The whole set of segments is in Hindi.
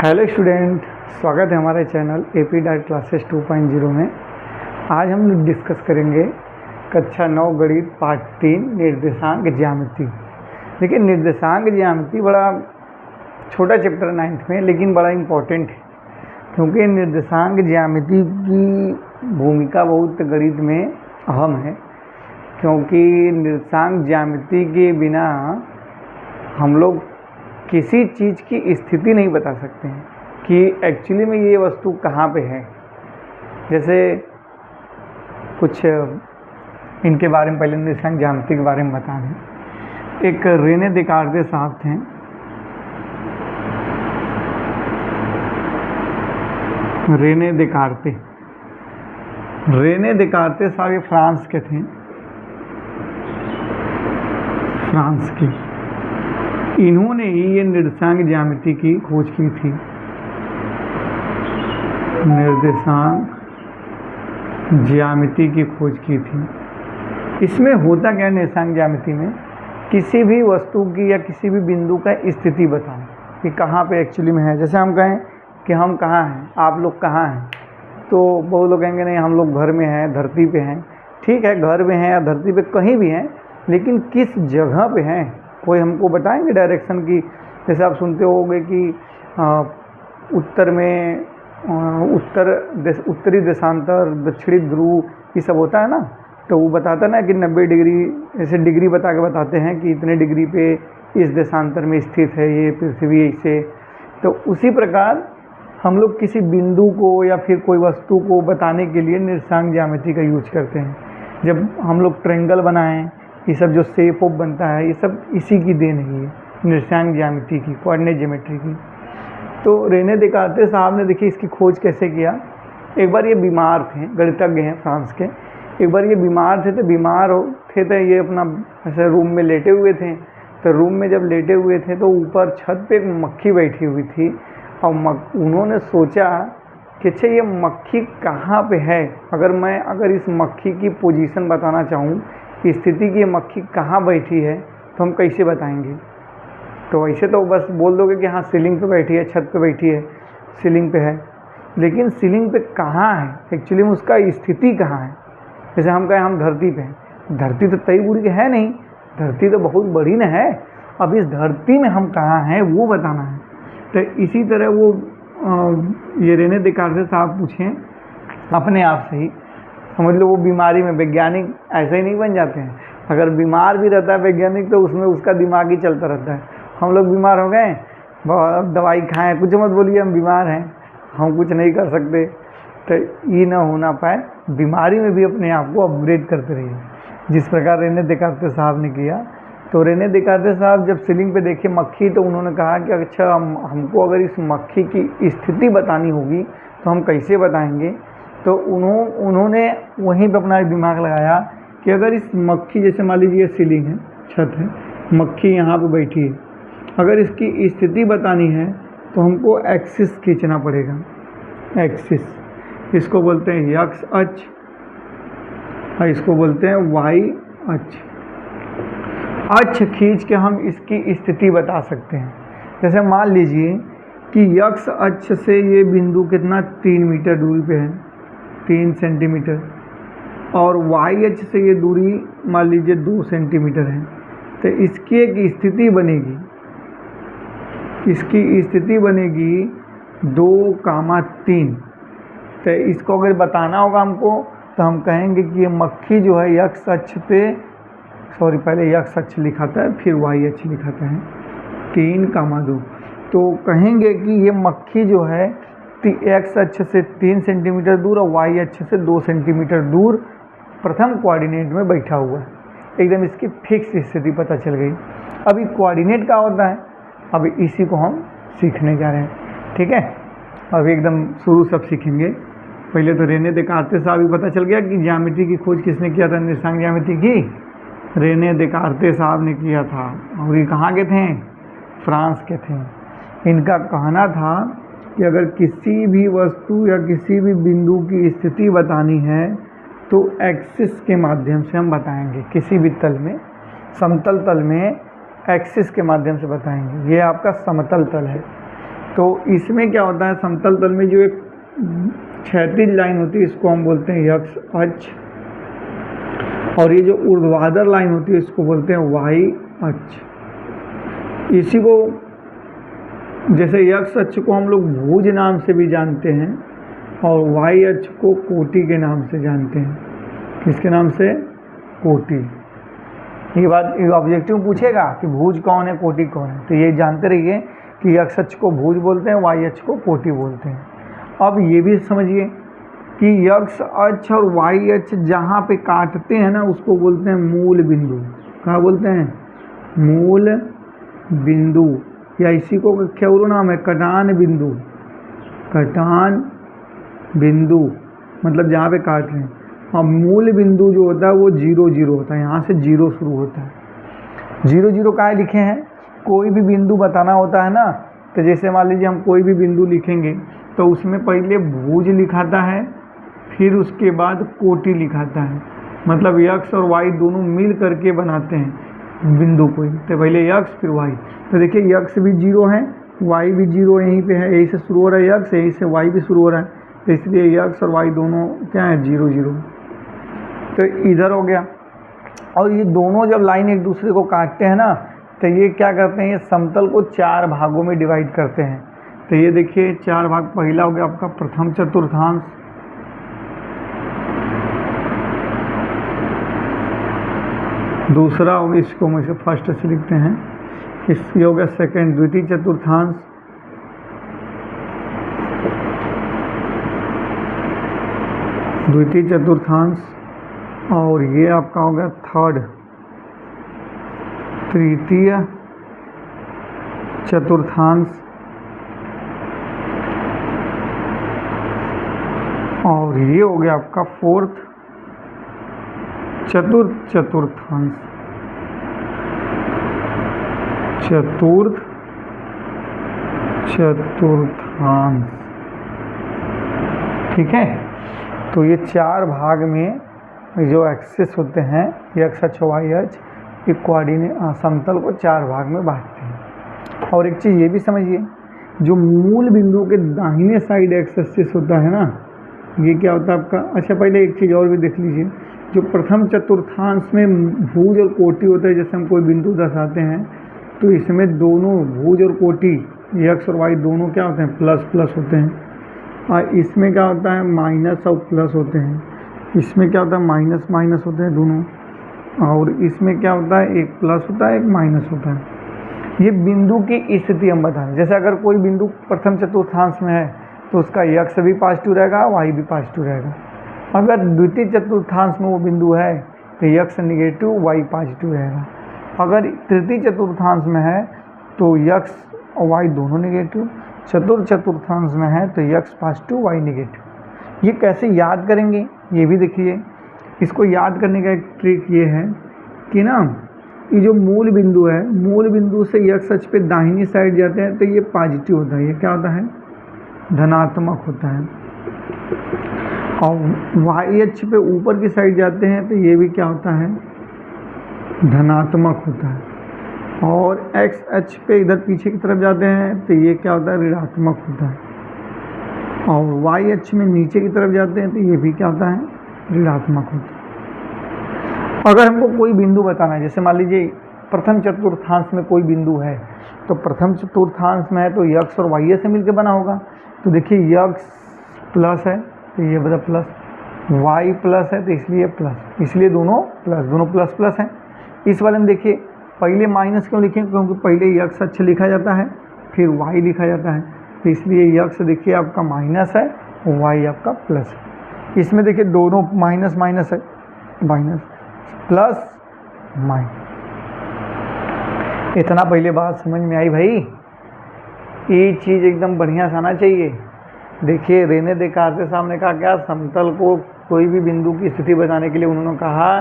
हेलो स्टूडेंट, स्वागत है हमारे चैनल एपी डाट क्लासेस 2.0 में। आज हम लोग डिस्कस करेंगे कक्षा 9 गणित पार्ट 3 निर्देशांक ज्यामिति। देखिए, निर्देशांक ज्यामिति बड़ा छोटा चैप्टर 9th में, लेकिन बड़ा इम्पोर्टेंट है क्योंकि निर्देशांक ज्यामिति की भूमिका बहुत गणित में अहम है। क्योंकि निर्देशांक ज्यामिति के बिना हम लोग किसी चीज़ की स्थिति नहीं बता सकते हैं कि एक्चुअली में ये वस्तु कहाँ पे है। जैसे कुछ इनके बारे में पहले निर्देशांक ज्यामिति के बारे में बता दें। एक रेने देकार्ते साहब थे, रेने देकार्ते साहब ये फ्रांस के थे, फ्रांस के। इन्होंने ही ये निर्देशांक ज्यामिति की खोज की थी। निर्देशांक ज्यामिति की खोज की थी। इसमें होता क्या है, निर्देशांक ज्यामिति में किसी भी वस्तु की या किसी भी बिंदु का स्थिति बताओ कि कहाँ पे एक्चुअली में है। जैसे हम कहें कि हम कहाँ हैं, आप लोग कहाँ हैं, तो बहुत लोग कहेंगे नहीं हम लोग घर में हैं, धरती पे हैं। ठीक है, घर में हैं या धरती पे कहीं भी हैं, लेकिन किस जगह पे हैं कोई हमको बताएंगे डायरेक्शन की। जैसे आप सुनते होंगे कि उत्तर में उत्तरी देशांतर, दक्षिणी ध्रुव, ये सब होता है ना, तो वो बताता ना कि 90 डिग्री, ऐसे डिग्री बता के बताते हैं कि इतने डिग्री पे इस देशांतर में स्थित है ये पृथ्वी ऐसे। तो उसी प्रकार हम लोग किसी बिंदु को या फिर कोई वस्तु को बताने के लिए निर्देशांक ज्यामिति का यूज करते हैं। जब हम लोग ट्रायंगल बनाएं, ये सब जो शेप ऑफ बनता है, ये सब इसी की देन है, ये निर्देशांक ज्यामिति की, कोऑर्डिनेट ज्योमेट्री की। तो रेने देकार्ते साहब ने देखिए इसकी खोज कैसे किया। एक बार ये बीमार थे, गणितज्ञ हैं फ्रांस के। एक बार ये बीमार थे, तो तो ये अपना ऐसे रूम में लेटे हुए थे। तो रूम में जब लेटे हुए थे तो ऊपर छत पे एक मक्खी बैठी हुई थी। और उन्होंने सोचा कि अच्छा ये मक्खी कहाँ पे है। अगर इस मक्खी की पोजीशन बताना चाहूँ, स्थिति की मक्खी कहाँ बैठी है, तो हम कैसे बताएंगे। तो ऐसे तो बस बोल दोगे कि हाँ सीलिंग पे बैठी है, छत पे बैठी है, सीलिंग पे है। लेकिन सीलिंग पे कहाँ है एक्चुअली में, उसका स्थिति कहाँ है। जैसे हम कहें हम धरती पे हैं, धरती तो तय बुरी है नहीं, धरती तो बहुत बड़ी न है। अब इस धरती में हम कहाँ हैं वो बताना है। तो इसी तरह वो ये रेने देकार्ते साहब पूछें अपने आप से ही। समझ लो वो बीमारी में, वैज्ञानिक ऐसे ही नहीं बन जाते हैं। अगर बीमार भी रहता है वैज्ञानिक, तो उसमें उसका दिमाग ही चलता रहता है। हम लोग बीमार हो गए, अब दवाई खाएं, कुछ मत बोलिए हम बीमार हैं, हम कुछ नहीं कर सकते। तो ये ना होना पाए, बीमारी में भी अपने आप को अपग्रेड करते रहिए, जिस प्रकार रेने देकार्ते साहब ने किया। तो रेने देकार्ते साहब जब सीलिंग पे देखे मक्खी, तो उन्होंने कहा कि अच्छा हमको अगर इस मक्खी की स्थिति बतानी होगी तो हम कैसे बताएंगे। तो उन्होंने वहीं पर अपना दिमाग लगाया कि अगर इस मक्खी, जैसे मान लीजिए सीलिंग है, छत है, मक्खी यहाँ पे बैठी है, अगर इसकी स्थिति बतानी है तो हमको एक्सिस खींचना पड़ेगा। एक्सिस, इसको बोलते हैं एक्स अक्ष और इसको बोलते हैं वाई अक्ष। अक्ष खींच के हम इसकी स्थिति बता सकते हैं। जैसे मान लीजिए कि एक्स अक्ष से ये बिंदु कितना 3 मीटर दूरी पे है, 3 सेंटीमीटर, और वाई अक्ष से ये दूरी मान लीजिए 2 सेंटीमीटर है। तो इसकी एक स्थिति बनेगी, इसकी स्थिति बनेगी 2,3। तो इसको अगर बताना होगा हमको, तो हम कहेंगे कि ये मक्खी जो है एक्स अक्ष पे, पहले एक्स अक्ष लिखा था फिर वाई अक्ष लिखा था, 3,2। तो कहेंगे कि ये मक्खी जो है एक्स अक्ष से 3 सेंटीमीटर दूर और वाई अक्ष से 2 सेंटीमीटर दूर प्रथम कोऑर्डिनेट में बैठा हुआ है। एकदम इसकी फिक्स स्थिति पता चल गई। अभी कोऑर्डिनेट क्या होता है, अब इसी को हम सीखने जा रहे हैं। ठीक है, अभी एकदम शुरू सब सीखेंगे। पहले तो रेने देकार्ते साहब भी पता चल गया कि ज्यामिति की खोज किसने किया था, निर्देशांक ज्यामिति की रेने देकार्ते साहब ने किया था। और ये कहाँ के थे, फ्रांस के थे। इनका कहना था कि अगर किसी भी वस्तु या किसी भी बिंदु की स्थिति बतानी है तो एक्सिस के माध्यम से हम बताएंगे। किसी भी तल में, समतल तल में एक्सिस के माध्यम से बताएंगे। ये आपका समतल तल है, तो इसमें क्या होता है, समतल तल में जो एक क्षैतिज लाइन होती है इसको हम बोलते हैं यक्ष अक्ष, और ये जो ऊर्ध्वाधर लाइन होती है इसको बोलते हैं वाई अक्ष। इसी को जैसे यक्ष अक्ष को हम लोग भुज नाम से भी जानते हैं और वाई अक्ष को कोटि के नाम से जानते हैं। किसके नाम से? कोटि। ये बात ऑब्जेक्टिव पूछेगा कि भुज कौन है कोटि कौन है, तो ये जानते रहिए कि यक्ष अक्ष को भुज बोलते हैं, वाई अक्ष को कोटि बोलते हैं। अब ये भी समझिए कि यक्ष अक्ष और वाई अक्ष जहाँ पे काटते हैं ना उसको बोलते हैं मूल बिंदु। क्या बोलते हैं? मूल बिंदु, या इसी को क्या नाम है? कटान बिंदु। कटान बिंदु मतलब जहाँ पे काट रहे हैं। अब मूल बिंदु जो होता है वो 0 0 होता है, यहाँ से 0 शुरू होता है। 0 0 काहे लिखे हैं? कोई भी बिंदु बताना होता है ना, तो जैसे मान लीजिए हम कोई भी बिंदु लिखेंगे तो उसमें पहले भुज लिखाता है, फिर उसके बाद कोटि लिखाता है। मतलब यक्ष और वाई दोनों मिल करके बनाते हैं बिंदु को, तो पहले यक्ष फिर वाई। तो देखिए यक्ष भी 0 है, वाई भी 0 यहीं पे है, यहीं से शुरू हो रहा है यक्ष, यहीं से वाई भी शुरू हो रहा है, तो इसलिए यक्ष और वाई दोनों क्या है? 0 0। तो इधर हो गया। और ये दोनों जब लाइन एक दूसरे को काटते हैं ना तो ये क्या करते हैं? ये समतल को 4 भागों में डिवाइड करते हैं। तो ये देखिए 4 भाग। पहला हो गया आपका प्रथम चतुर्थांश, दूसरा हो गया, इसको हम इसे फर्स्ट से लिखते हैं, इसकी हो गया सेकेंड द्वितीय चतुर्थांश, द्वितीय चतुर्थांश, और ये आपका हो गया थर्ड तृतीय चतुर्थांश, और ये हो गया आपका फोर्थ चतुर्थ चतुर्थांश। चतुर्थ चतुर्थांश, ठीक है। तो ये 4 भाग में जो एक्सिस होते हैं यक्ष अक्ष वाई अक्ष, ये कोऑर्डिनेट समतल को 4 भाग में बांटते हैं। और एक चीज़ ये भी समझिए, जो मूल बिंदु के दाहिने साइड एक्स एक्सिस होता है ना, ये क्या होता है आपका? अच्छा पहले एक चीज़ और भी देख लीजिए, जो प्रथम चतुर्थांश में भुज और कोटि होता है, जैसे हम कोई बिंदु दर्शाते हैं तो इसमें दोनों भुज और कोटि यक्ष और वाई दोनों क्या होते हैं? प्लस प्लस होते हैं। और इसमें क्या होता है? माइनस और प्लस होते हैं। इसमें क्या होता है? माइनस माइनस होते हैं दोनों। और इसमें क्या होता है? एक प्लस होता है, एक माइनस होता है। ये बिंदु की स्थिति हम बता रहे हैं। जैसे अगर कोई बिंदु प्रथम चतुर्थांश में है तो उसका यक्ष भी पॉजिटिव रहेगा, वाई भी पॉजिटिव रहेगा। अगर द्वितीय चतुर्थांश में वो बिंदु है तो यक्ष निगेटिव, वाई पॉजिटिव रहेगा। अगर तृतीय चतुर्थांश में है तो यक्ष और वाई दोनों निगेटिव। चतुर्थ चतुर्थांश में है तो यक्ष पॉजिटिव, वाई निगेटिव। ये कैसे याद करेंगे ये भी देखिए। इसको याद करने का एक ट्रिक ये है कि ना, ये जो मूल बिंदु है, मूल बिंदु से यक्ष अक्ष पे दाहिनी साइड जाते हैं तो ये पॉजिटिव होता है, ये क्या होता है? धनात्मक होता है। और वाई अक्ष पे ऊपर की साइड जाते हैं तो ये भी क्या होता है? धनात्मक होता है। और एक्स अक्ष पे इधर पीछे की तरफ जाते हैं तो ये क्या होता है? ऋणात्मक होता है। और वाई अक्ष में नीचे की तरफ जाते हैं तो ये भी क्या होता है? ऋणात्मक होता है। अगर हमको कोई बिंदु बताना है, जैसे मान लीजिए प्रथम चतुर्थांश में कोई बिंदु है, तो प्रथम चतुर्थांश में है तो यक्ष और वाई से मिलकर बना होगा। तो देखिए यक्ष प्लस है तो ये बता प्लस, वाई प्लस है तो इसलिए प्लस, इसलिए दोनों प्लस प्लस हैं। इस वाले में देखिए पहले माइनस क्यों लिखें? क्योंकि पहले यक्ष अक्ष लिखा जाता है फिर वाई लिखा जाता है, तो इसलिए यक्ष देखिए आपका माइनस है, वाई आपका प्लस है। इसमें देखिए दोनों माइनस माइनस है, माइनस प्लस माइनस। इतना पहले बात समझ में आई भाई? ये चीज़ एकदम बढ़िया से आना चाहिए। देखिए रेने देकार्ते साहब ने कहा क्या? समतल को कोई भी बिंदु की स्थिति बताने के लिए उन्होंने कहा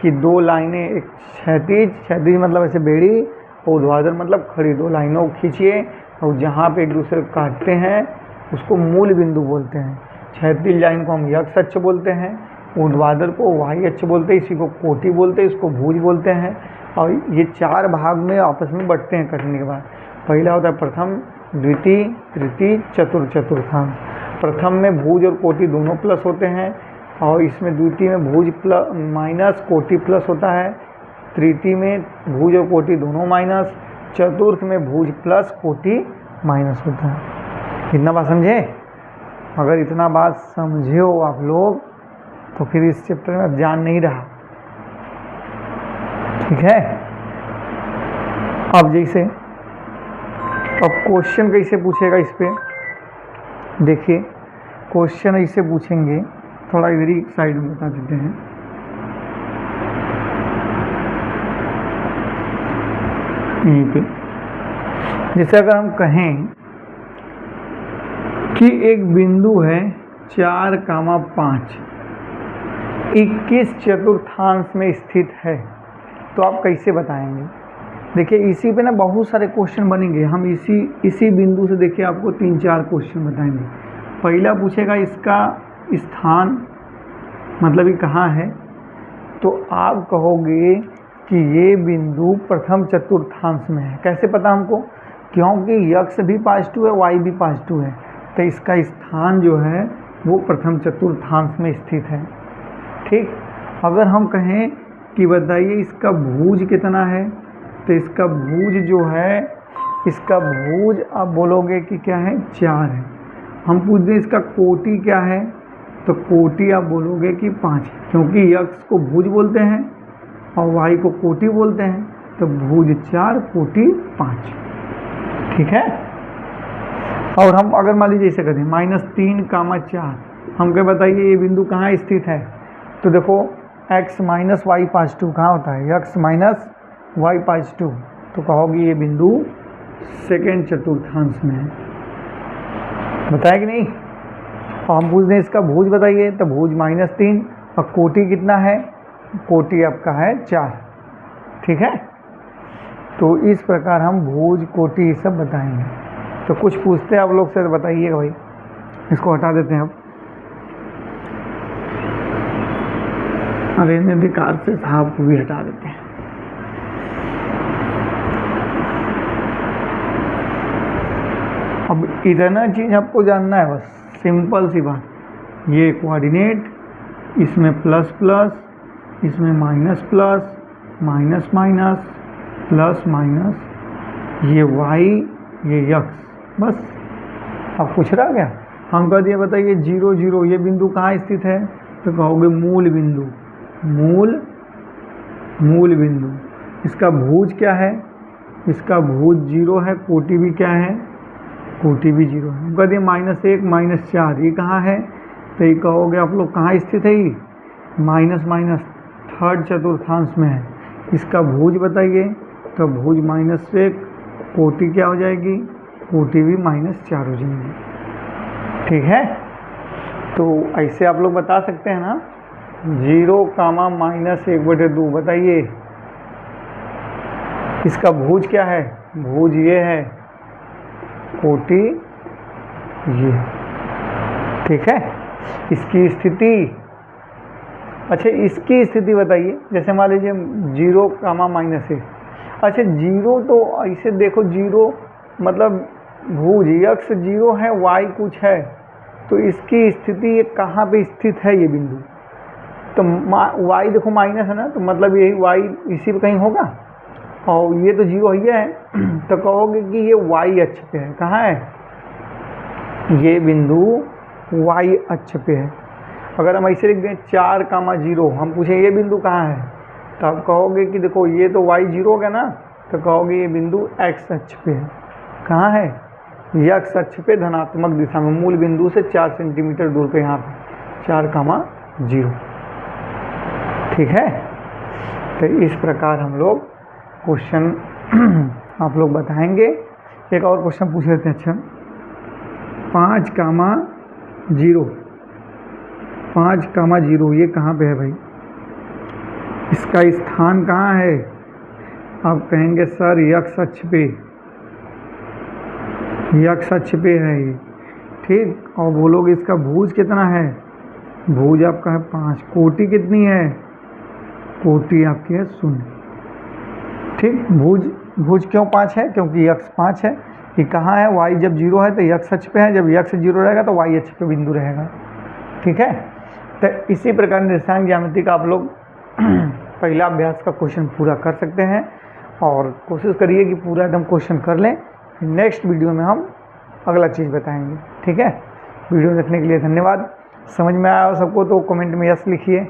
कि 2 लाइनें, एक क्षैतिज मतलब ऐसे बेड़ी, और ऊर्ध्वाधर मतलब खड़ी, 2 लाइनों को खींचिए और जहाँ पे एक दूसरे को काटते हैं उसको मूल बिंदु बोलते हैं। क्षैतिज लाइन को हम यक्ष अक्ष बोलते हैं, ऊर्ध्वाधर को वाई अक्ष बोलते हैं, इसी को कोटि बोलते हैं, इसको भुज बोलते हैं। और ये 4 भाग में आपस में बंटते हैं कटने के बाद। पहला होता है प्रथम द्वितीय, तृतीय, चतुर्थ चतुर्थांश। प्रथम में भुज और कोटि दोनों प्लस होते हैं, और इसमें द्वितीय में भुज प्लस माइनस कोटि प्लस होता है, तृतीय में भुज और कोटि दोनों माइनस, चतुर्थ में भुज प्लस कोटि माइनस होता है। इतना बात समझे? अगर इतना बात समझे हो आप लोग तो फिर इस चैप्टर में जान नहीं रहा। ठीक है। अब जैसे अब क्वेश्चन कैसे पूछेगा इस पे देखिए, क्वेश्चन ऐसे पूछेंगे, थोड़ा इधर ही साइड में बता देते हैं। यहीं पे जैसे अगर हम कहें कि एक बिंदु है 4,5 21 चतुर्थांश में स्थित है, तो आप कैसे बताएंगे? देखिए इसी पे ना बहुत सारे क्वेश्चन बनेंगे। हम इसी बिंदु से देखिए आपको 3-4 क्वेश्चन बताएंगे। पहला पूछेगा इसका स्थान, मतलब ये कहाँ है, तो आप कहोगे कि ये बिंदु प्रथम चतुर्थांश में है। कैसे पता हमको? क्योंकि x भी पॉजिटिव है, y भी पॉजिटिव है, तो इसका स्थान जो है वो प्रथम चतुर्थांश में स्थित है। ठीक। अगर हम कहें कि बताइए इसका भुज कितना है, तो इसका भुज जो है, इसका भुज आप बोलोगे कि क्या है, 4 है। हम पूछ दें इसका कोटि क्या है, तो कोटि आप बोलोगे कि 5 है, क्योंकि x को भुज बोलते हैं और y को कोटि बोलते हैं, तो भुज 4 कोटि 5। ठीक है। और हम अगर मान लीजिए इसे करें -3,4, हम क्या बताइए ये बिंदु कहाँ स्थित है, तो देखो x माइनस वाई पॉजिटिव कहाँ होता है, x माइनस वाई पॉजिटिव, तो कहोगे ये बिंदु सेकेंड चतुर्थांश में है। बताया कि नहीं? और हम पूछ दें इसका भुज बताइए, तो भुज -3 और कोटि कितना है, कोटि आपका है 4। ठीक है। तो इस प्रकार हम भुज कोटि ये सब बताएंगे। तो कुछ पूछते हैं आप लोग से, तो बताइएगा भाई। इसको हटा देते हैं अब। अरे निर्धिकार से साहब को भी हटा देते हैं। अब इतना चीज आपको जानना है, बस सिंपल सी बात। ये कोऑर्डिनेट, इसमें प्लस प्लस, इसमें minus plus, minus minus, plus minus, ये y, ये x, बस। अब कुछ रह गया? हम कह दिए बताइए 0 0, ये बिंदु कहाँ स्थित है, तो कहोगे मूल बिंदु, मूल बिंदु। इसका भुज क्या है, इसका भुज 0 है, कोटि भी क्या है, कोटि भी 0 है। हम कह दिए -1 -4, ये कहाँ है, तो ये कहोगे आप लोग कहाँ स्थित है, ये माइनस माइनस थर्ड चतुर्थांश में है। इसका भुज बताइए, तो भुज -1, कोटि क्या हो जाएगी, कोटि भी -4 हो जाएगी। ठीक है। तो ऐसे आप लोग बता सकते हैं ना, 0, -1/2, बताइए इसका भुज क्या है, भुज ये है, कोटि ये। ठीक है। इसकी स्थिति, अच्छा इसकी स्थिति बताइए। जैसे मान लीजिए 0, -1। अच्छा 0 तो ऐसे देखो, 0 मतलब भुज x 0 है, y कुछ है, तो इसकी स्थिति ये कहाँ पे स्थित है ये बिंदु, तो y देखो माइनस है ना, तो मतलब यही y इसी पे कहीं होगा, और ये तो 0 है, तो कहोगे कि ये y अक्ष पे है। कहाँ है ये बिंदु, y अक्ष पे है। अगर हम ऐसे लिख दें 4,0, हम पूछें ये बिंदु कहाँ है, तो आप कहोगे कि देखो ये तो y 0 हो गया ना, तो कहोगे ये बिंदु x अक्ष पे है। कहाँ है, x अक्ष पे धनात्मक दिशा में, मूल बिंदु से 4 सेंटीमीटर दूर पे, यहाँ पे 4,0। ठीक है। तो इस प्रकार हम लोग क्वेश्चन आप लोग बताएंगे। एक और क्वेश्चन पूछ लेते हैं। अच्छा 5,0 ये कहाँ पे है भाई, इसका स्थान कहाँ है? आप कहेंगे सर x अक्ष पे, x अक्ष पे है ये। ठीक। और बोलोगे इसका भुज कितना है, भुज आपका है 5, कोटि कितनी है, कोटि आपकी है 0। ठीक। भुज क्यों 5 है, क्योंकि x 5 है, कि कहाँ है, वाई जब 0 है तो यक्स अक्ष पे है, जब यक्स 0 रहेगा तो वाई अक्ष पे बिंदु रहेगा। ठीक है, तो इसी प्रकार निर्देशांक ज्यामिति का आप लोग पहला अभ्यास का क्वेश्चन पूरा कर सकते हैं, और कोशिश करिए कि पूरा एकदम क्वेश्चन कर लें। नेक्स्ट वीडियो में हम अगला चीज़ बताएंगे। ठीक है, वीडियो देखने के लिए धन्यवाद। समझ में आया सबको तो कमेंट में यस लिखिए।